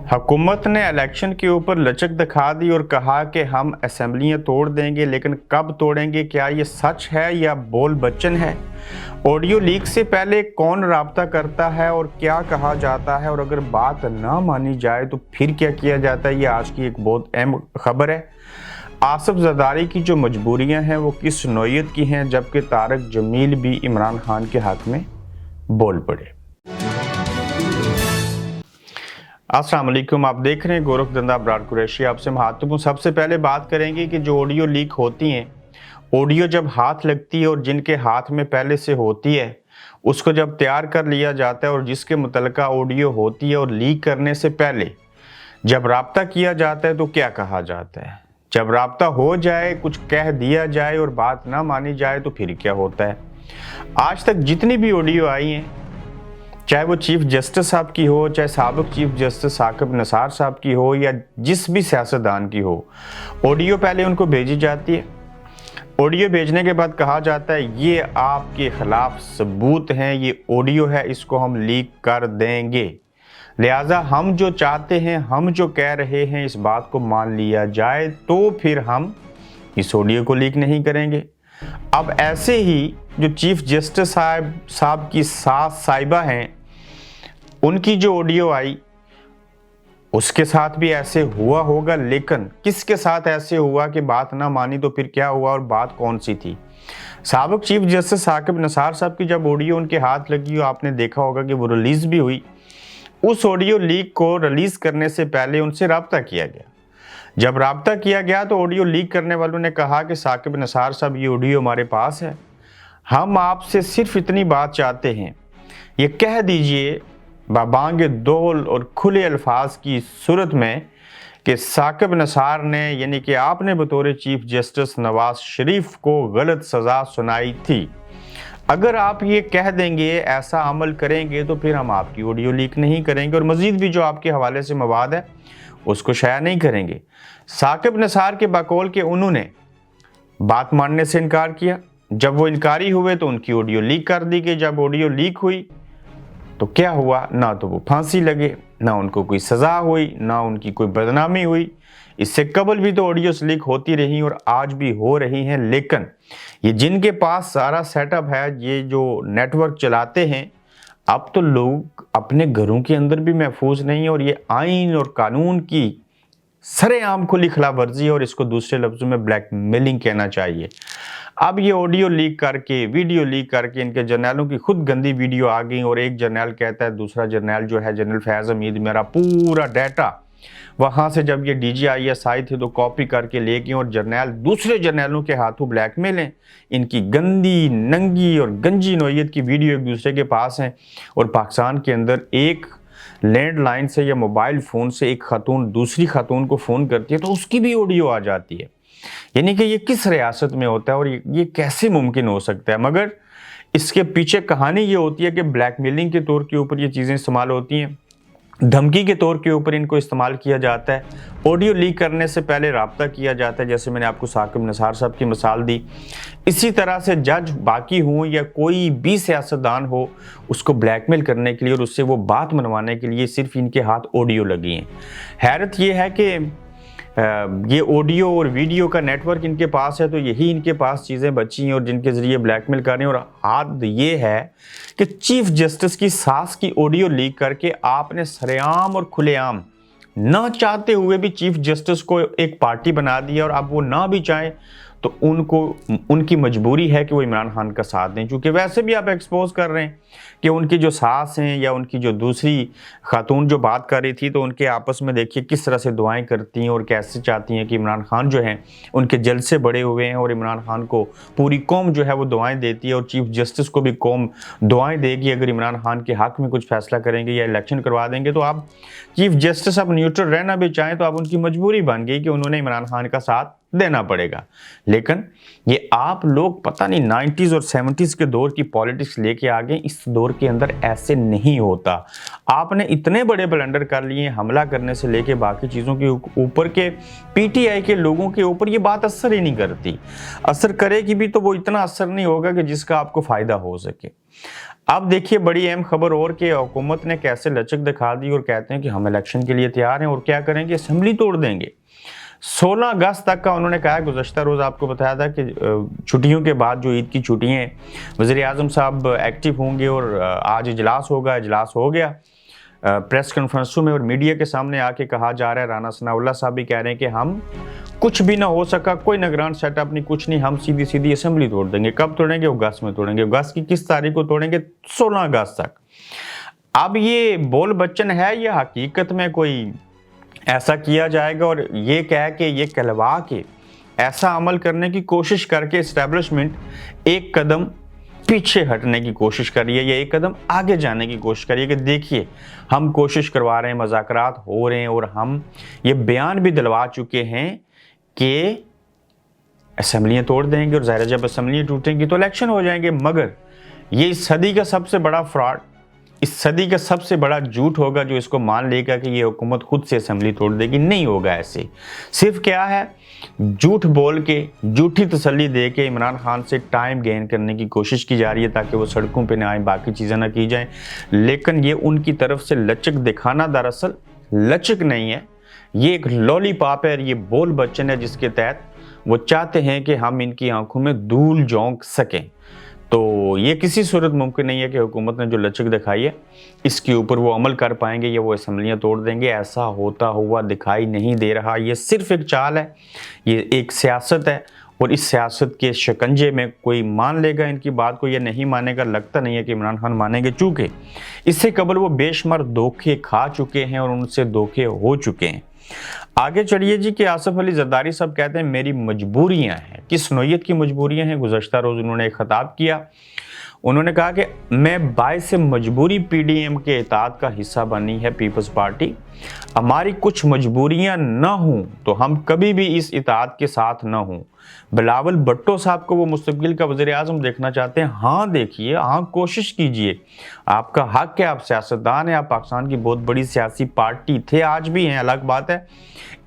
हुकूमत ने इलेक्शन के ऊपर लचक दिखा दी और कहा कि हम असेंबलियां तोड़ देंगे, लेकिन कब तोड़ेंगे, क्या ये सच है या बोल बच्चन है? ऑडियो लीक से पहले कौन राब्ता करता है और क्या कहा जाता है, और अगर बात ना मानी जाए तो फिर क्या किया जाता है? ये आज की एक बहुत अहम खबर है। आसिफ जरदारी की जो मजबूरियां हैं वो किस नौयत की हैं, जबकि तारक जमील भी इमरान खान के हक में बोल पड़े। अस्सलाम वालेकुम, आप देख रहे हैं गोरखधंधा ब्राड कुरैशी। आपसे महत्वपूर्ण सबसे पहले बात करेंगे कि जो ऑडियो लीक होती हैं, ऑडियो जब हाथ लगती है और जिनके हाथ में पहले से होती है उसको जब तैयार कर लिया जाता है और जिसके मुतलका ऑडियो होती है, और लीक करने से पहले जब राब्ता किया जाता है तो क्या कहा जाता है? जब राब्ता हो जाए, कुछ कह दिया जाए और बात ना मानी जाए तो फिर क्या होता है? आज तक जितनी भी ऑडियो आई हैं, चाहे वो चीफ जस्टिस साहब की हो, चाहे साबिक चीफ जस्टिस साकिब निसार साहब की हो, या जिस भी सियासतदान की हो, ऑडियो पहले उनको भेजी जाती है। ऑडियो भेजने के बाद कहा जाता है ये आपके खिलाफ सबूत हैं, ये ऑडियो है, इसको हम लीक कर देंगे, लिहाजा हम जो चाहते हैं, हम जो कह रहे हैं, इस बात को मान लिया जाए तो फिर हम इस ऑडियो को लीक नहीं करेंगे। अब ऐसे ही जो चीफ जस्टिस साहब की सास साहिबा हैं, उनकी जो ऑडियो आई उसके साथ भी ऐसे हुआ होगा, लेकिन किसके साथ ऐसे हुआ कि बात ना मानी तो फिर क्या हुआ और बात कौन सी थी? साबिक चीफ जस्टिस साकिब निसार साहब की जब ऑडियो उनके हाथ लगी, आपने देखा होगा कि वो रिलीज भी हुई। उस ऑडियो लीक को रिलीज करने से पहले उनसे राब्ता किया गया। जब राब्ता किया गया तो ऑडियो लीक करने वालों ने कहा कि साकिब निसार साहब, ये ऑडियो हमारे पास है, हम आपसे सिर्फ इतनी बात चाहते हैं, ये कह दीजिए बाबांगे दोल और खुले अल्फाज की सूरत में कि साकिब निसार ने, यानी कि आपने बतौर चीफ जस्टिस नवाज शरीफ को गलत सज़ा सुनाई थी। अगर आप ये कह देंगे, ऐसा अमल करेंगे, तो फिर हम आपकी ऑडियो लीक नहीं करेंगे और मज़ीद भी जो आपके हवाले से मवाद है उसको शाया नहीं करेंगे। साकिब निसार के बकौल के उन्होंने बात मानने से इनकार किया। जब वो इनकारी हुए तो उनकी ऑडियो लीक कर दी गई। जब ऑडियो लीक हुई तो क्या हुआ? ना तो वो फांसी लगे, ना उनको कोई सज़ा हुई, ना उनकी कोई बदनामी हुई। इससे कबल भी तो ऑडियोस लीक होती रही और आज भी हो रही हैं, लेकिन ये जिनके पास सारा सेटअप है, ये जो नेटवर्क चलाते हैं, अब तो लोग अपने घरों के अंदर भी महफूज नहीं है और ये आइन और कानून की सरेआम खुली खिलाफ वर्जी है और इसको दूसरे लफ्ज़ों में ब्लैकमेलिंग कहना चाहिए। अब ये ऑडियो लीक करके, वीडियो लीक करके इनके जर्नैलों की खुद गंदी वीडियो आ गई और एक जर्नैल कहता है, दूसरा जर्नैल जो है जनरल फैज़ हमीद, मेरा पूरा डाटा वहाँ से जब ये DGIS आई थी तो कॉपी करके ले गए और जर्नैल दूसरे जर्नैलों के हाथों ब्लैकमेल हैं। इनकी गंदी, नंगी और गंजी नौयत की वीडियो एक दूसरे के पास हैं और पाकिस्तान के अंदर एक लैंडलाइन से या मोबाइल फ़ोन से एक खातून दूसरी खातून को फ़ोन करती है तो उसकी भी ऑडियो आ जाती है। यानी कि ये किस रियासत में होता है और ये कैसे मुमकिन हो सकता है? मगर इसके पीछे कहानी ये होती है कि ब्लैकमेलिंग के तौर के ऊपर ये चीज़ें इस्तेमाल होती हैं, धमकी के तौर के ऊपर इनको इस्तेमाल किया जाता है। ऑडियो लीक करने से पहले राब्ता किया जाता है, जैसे मैंने आपको साकिब निसार साहब की मिसाल दी। इसी तरह से जज बाकी हों या कोई भी सियासतदान हो, उसको ब्लैकमेल करने के लिए और उससे वो बात मनवाने के लिए सिर्फ इनके हाथ ऑडियो लगी हैं। हैरत ये है कि ये ऑडियो और वीडियो का नेटवर्क इनके पास है, तो यही इनके पास चीज़ें बची हैं और जिनके ज़रिए ब्लैकमेल कर रहे हैं। और हद ये है कि चीफ जस्टिस की सास की ऑडियो लीक करके आपने सरेआम और खुलेआम, ना चाहते हुए भी चीफ जस्टिस को एक पार्टी बना दिया और अब वो ना भी चाहें तो उनकी मजबूरी है कि वो इमरान खान का साथ दें, क्योंकि वैसे भी आप एक्सपोज कर रहे हैं कि उनकी जो सास हैं या उनकी जो दूसरी खातून जो बात कर रही थी, तो उनके आपस में देखिए किस तरह से दुआएं करती हैं और कैसे चाहती हैं कि इमरान खान जो हैं उनके जलसे बड़े हुए हैं और इमरान खान को पूरी कौम जो है वो दुआएं देती है और चीफ जस्टिस को भी कौम दुआएं देगी अगर इमरान खान के हक़ में कुछ फैसला करेंगे या इलेक्शन करवा देंगे। तो आप चीफ जस्टिस अब न्यूट्रल रहना भी चाहें तो अब उनकी मजबूरी बन गई कि उन्होंने इमरान खान का साथ देना पड़ेगा। लेकिन ये आप लोग पता नहीं 90s और 70s के दौर की पॉलिटिक्स लेके आ गए, इस दौर के अंदर ऐसे नहीं होता। आपने इतने बड़े ब्लंडर कर लिए, हमला करने से लेके बाकी चीज़ों के ऊपर के पीटीआई के लोगों के ऊपर ये बात असर ही नहीं करती। असर करेगी भी तो वो इतना असर नहीं होगा कि जिसका आपको फ़ायदा हो सके। अब देखिए बड़ी अहम खबर और कि हुकूमत ने कैसे लचक दिखा दी और कहते हैं कि हम इलेक्शन के लिए तैयार हैं और क्या करेंगे, असेंबली तोड़ देंगे। 16 अगस्त तक का उन्होंने कहा है। गुज़श्ता रोज़ आपको बताया था कि छुट्टियों के बाद जो ईद की छुट्टियाँ हैं, वज़ीर-ए-आज़म साहब एक्टिव होंगे और आज इजलास होगा। इजलास हो गया प्रेस कॉन्फ्रेंसों में और मीडिया के सामने आके कहा जा रहा है, राना सनाउल्लाह साहब भी कह रहे हैं कि हम कुछ भी ना हो सका, कोई निगरान सेटअप नहीं, कुछ नहीं, हम सीधी सीधी असेंबली तोड़ देंगे। कब तोड़ेंगे? अगस्त में तोड़ेंगे। अगस्त की किस तारीख को तोड़ेंगे? 16 अगस्त तक। अब ये बोल बच्चन है या हकीकत में कोई ऐसा किया जाएगा और ये कह के, ये कहलवा के ऐसा अमल करने की कोशिश करके एस्टेब्लिशमेंट एक कदम पीछे हटने की कोशिश कर रही है या एक कदम आगे जाने की कोशिश कर रही है कि देखिए हम कोशिश करवा रहे हैं, मुज़ाकरात हो रहे हैं और हम ये बयान भी दिलवा चुके हैं कि असेंबलियाँ तोड़ देंगे और ज़ाहिर जब असेंबलियाँ टूटेंगी तो इलेक्शन हो जाएंगे। मगर ये इस सदी का सबसे बड़ा फ्रॉड, इस सदी का सबसे बड़ा झूठ होगा जो इसको मान लेगा कि ये हुकूमत खुद से असेंबली तोड़ देगी। नहीं होगा ऐसे। सिर्फ क्या है, झूठ बोल के, झूठी तसल्ली दे के इमरान खान से टाइम गेन करने की कोशिश की जा रही है ताकि वो सड़कों पे ना आए, बाकी चीज़ें ना की जाएं। लेकिन ये उनकी तरफ से लचक दिखाना दरअसल लचक नहीं है, ये एक लॉलीपॉप है और ये बोल बच्चन है जिसके तहत वो चाहते हैं कि हम इनकी आंखों में धूल झोंक सकें। तो ये किसी सूरत मुमकिन नहीं है कि हुकूमत ने जो लचक दिखाई है इसके ऊपर वो अमल कर पाएंगे या वो असेंबलियाँ तोड़ देंगे। ऐसा होता हुआ दिखाई नहीं दे रहा। ये सिर्फ एक चाल है, ये एक सियासत है और इस सियासत के शिकंजे में कोई मान लेगा इनकी बात को या नहीं मानेगा। लगता नहीं है कि इमरान खान मानेंगे, चूँकि इससे कबल वो बेशुमार धोखे खा चुके हैं और उनसे धोखे हो चुके हैं। आगे चलिए जी कि आसिफ अली जरदारी साहब कहते हैं मेरी मजबूरियां हैं। किस नौयत की मजबूरियां हैं? गुज़श्ता रोज़ उन्होंने एक खिताब किया। उन्होंने कहा कि मैं बाइसे मजबूरी पीडीएम के इताद का हिस्सा बनी है पीपल्स पार्टी। हमारी कुछ मजबूरियां न हों तो हम कभी भी इस इताद के साथ न हों। बिलावल भुट्टो साहब को वो मुस्तक़बिल का वज़ीर-ए-आज़म देखना चाहते हैं। हाँ देखिए, हाँ कोशिश कीजिए, आपका हक है, आप सियासतदान हैं, आप पाकिस्तान की बहुत बड़ी सियासी पार्टी थे, आज भी हैं, अलग बात है,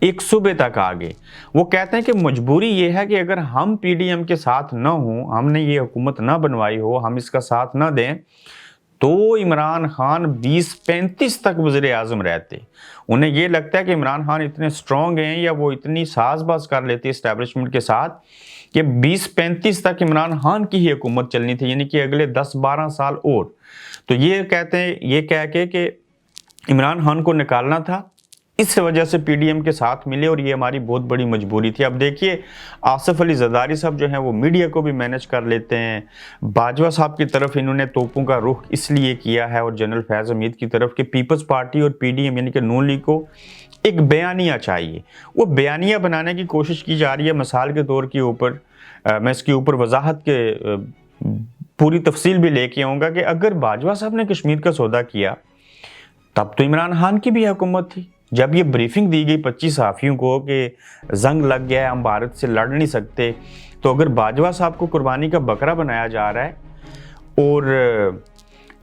एक सूबे तक आगे। वो कहते हैं कि मजबूरी ये है कि अगर हम पीडीएम के साथ न हों, हमने ये हुकूमत न बनवाई हो, हम इसका साथ न दें तो इमरान खान 2035 तक वज़ीर-ए-आज़म रहते। उन्हें ये लगता है कि इमरान खान इतने स्ट्रॉन्ग हैं या वो इतनी साज़बाज़ कर लेते इस्टेब्लिशमेंट के साथ कि 2035 तक इमरान खान की ही हुकूमत चलनी थी, यानी कि अगले 10-12 साल और। तो ये कहते हैं, ये कह के कि इमरान खान को निकालना था, इस वजह से पीडीएम के साथ मिले और ये हमारी बहुत बड़ी मजबूरी थी। अब देखिए आसिफ अली जरदारी साहब जो हैं वो मीडिया को भी मैनेज कर लेते हैं। बाजवा साहब की तरफ इन्होंने तोपों का रुख इसलिए किया है और जनरल फैज़ हमीद की तरफ कि पीपल्स पार्टी और पीडीएम यानी कि नून लीग को एक बयानिया चाहिए। वो बयानिया बनाने की कोशिश की जा रही है। मिसाल के तौर के ऊपर मैं इसके ऊपर वजाहत के पूरी तफसील भी लेके आऊँगा कि अगर बाजवा साहब ने कश्मीर का सौदा किया तब तो इमरान खान की भी हुकूमत थी। जब ये ब्रीफिंग दी गई 25 सहाफ़ियों को कि जंग लग गया है, हम भारत से लड़ नहीं सकते, तो अगर बाजवा साहब को कुर्बानी का बकरा बनाया जा रहा है और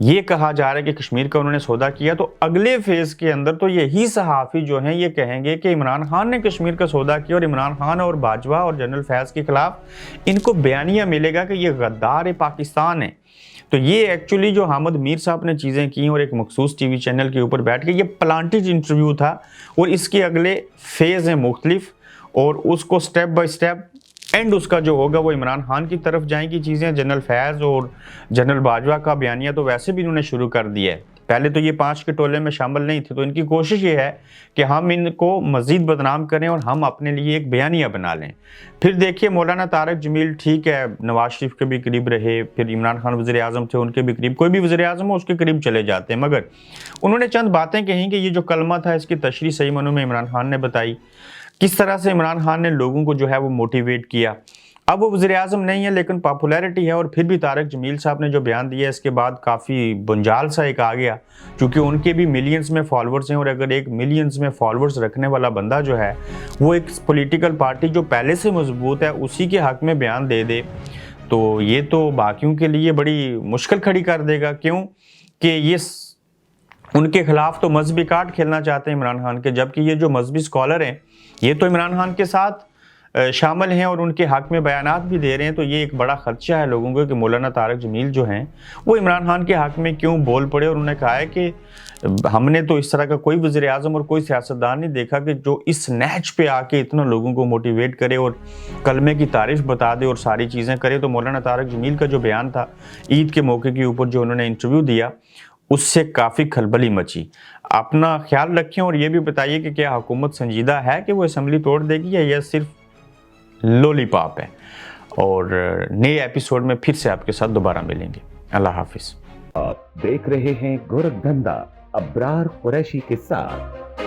ये कहा जा रहा है कि कश्मीर का उन्होंने सौदा किया, तो अगले फेज़ के अंदर तो यही सहाफ़ी जो हैं ये कहेंगे कि इमरान खान ने कश्मीर का सौदा किया और इमरान खान और बाजवा और जनरल फैज़ के ख़िलाफ़ इनको बयानिया मिलेगा कि ये गद्दार पाकिस्तान है। तो ये एक्चुअली जो हामिद मीर साहब ने चीज़ें की और एक मखसूस टीवी चैनल के ऊपर बैठ के ये प्लांटेड इंटरव्यू था और इसके अगले फेज़ हैं मुख्तलिफ और उसको स्टेप बाय स्टेप एंड उसका जो होगा वो इमरान खान की तरफ जाएंगी चीज़ें। जनरल फैज़ और जनरल बाजवा का बयानिया तो वैसे भी इन्होंने शुरू कर दिया है, पहले तो ये 5 के टोले में शामिल नहीं थे, तो इनकी कोशिश ये है कि हम इनको मज़ीद बदनाम करें और हम अपने लिए एक बयानिया बना लें। फिर देखिए मौलाना तारक जमील ठीक है नवाज शरीफ के भी करीब रहे, फिर इमरान खान वज़ीर-ए-आज़म थे उनके भी करीब, कोई भी वज़ीर-ए-आज़म हो उसके करीब चले जाते हैं, मगर उन्होंने चंद बातें कहीं कि ये जो कलमा था इसकी तशरीह सही मानों में इमरान खान ने बताई, किस तरह से इमरान खान ने लोगों को जो है वो मोटिवेट किया। अब वो वज़ीर-ए-आज़म नहीं है लेकिन पॉपुलैरिटी है और फिर भी तारक जमील साहब ने जो बयान दिया इसके बाद काफ़ी बुंजाल सा एक आ गया, क्योंकि उनके भी मिलियंस में फॉलोअर्स हैं और अगर एक मिलियंस में फॉलोअर्स रखने वाला बंदा जो है वो एक पॉलिटिकल पार्टी जो पहले से मजबूत है उसी के हक़ में बयान दे दे तो ये तो बाकियों के लिए बड़ी मुश्किल खड़ी कर देगा। क्यों کہ یہ ان کے خلاف تو مذہبی کارڈ کھیلنا چاہتے ہیں عمران خان کے، جبکہ یہ جو مذہبی اسکالر ہیں یہ تو عمران خان کے ساتھ شامل ہیں اور ان کے حق میں بیانات بھی دے رہے ہیں. تو یہ ایک بڑا خدشہ ہے لوگوں کو کہ مولانا طارق جمیل جو ہیں وہ عمران خان کے حق میں کیوں بول پڑے. اور انہوں نے کہا ہے کہ ہم نے تو اس طرح کا کوئی وزیر اعظم اور کوئی سیاستدان نہیں دیکھا کہ جو اس نیچ پہ آ کے اتنا لوگوں کو موٹیویٹ کرے اور کلمے کی تعریف بتا دے اور ساری چیزیں کرے. تو مولانا طارق جمیل کا جو بیان تھا عید کے موقع کے اوپر جو انہوں نے انٹرویو دیا اس سے کافی کھلبلی مچی. اپنا خیال رکھیں اور یہ بھی بتائیے کہ کیا حکومت سنجیدہ ہے کہ وہ اسمبلی توڑ دے گی یا یہ صرف لولی پاپ ہے. اور نئے ایپیسوڈ میں پھر سے آپ کے ساتھ دوبارہ ملیں گے. اللہ حافظ. آپ دیکھ رہے ہیں گورکھ دھندا ابرار قریشی کے ساتھ.